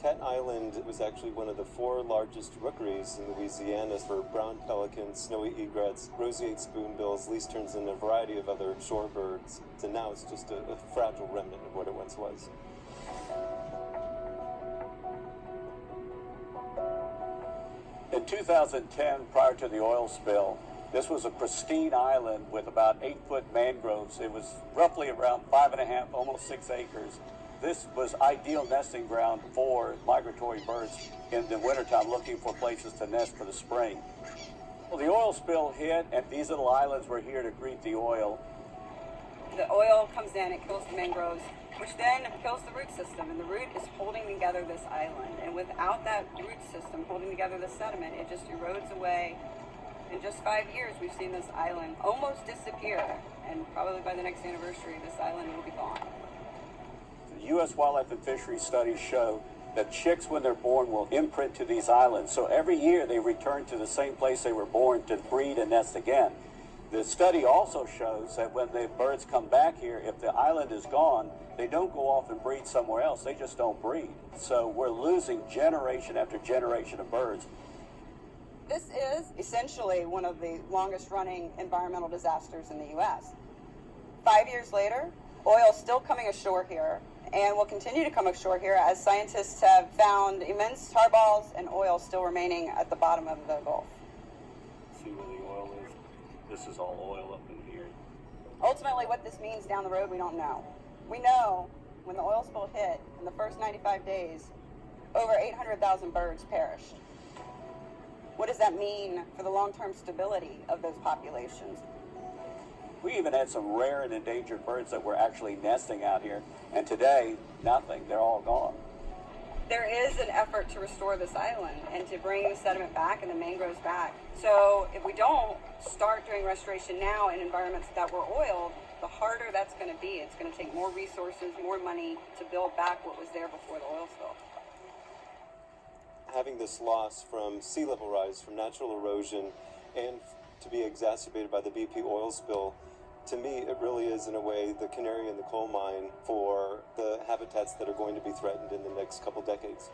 Marquette Island was actually one of the 4 largest rookeries in Louisiana for brown pelicans, snowy egrets, roseate spoonbills, least terns, and a variety of other shorebirds. And now it's just a fragile remnant of what it once was. In 2010, prior to the oil spill, this was a pristine island with about 8-foot mangroves. It was roughly around 5.5, almost 6 acres. This was ideal nesting ground for migratory birds in the wintertime looking for places to nest for the spring. Well, the oil spill hit, and these little islands were here to greet the oil. The oil comes in, it kills the mangroves, which then kills the root system, and the root is holding together this island. And without that root system holding together the sediment, it just erodes away. In just 5 years, we've seen this island almost disappear, and probably by the next anniversary, this island will be gone. The U.S. Wildlife and Fisheries studies show that chicks, when they're born, will imprint to these islands. So every year, they return to the same place they were born to breed and nest again. The study also shows that when the birds come back here, if the island is gone, they don't go off and breed somewhere else. They just don't breed. So we're losing generation after generation of birds. This is essentially one of the longest running environmental disasters in the U.S. 5 years later, oil is still coming ashore here and will continue to come ashore here as scientists have found immense tar balls and oil still remaining at the bottom of the Gulf. See where the oil is? This is all oil up in here. Ultimately, what this means down the road, we don't know. We know when the oil spill hit, in the first 95 days, over 800,000 birds perished. What does that mean for the long-term stability of those populations? We even had some rare and endangered birds that were actually nesting out here, and today, nothing. They're all gone. There is an effort to restore this island and to bring the sediment back and the mangroves back. So if we don't start doing restoration now in environments that were oiled, the harder that's going to be. It's going to take more resources, more money to build back what was there before the oil spill. Having this loss from sea level rise, from natural erosion, and to be exacerbated by the BP oil spill, to me, it really is, in a way, the canary in the coal mine for the habitats that are going to be threatened in the next couple decades.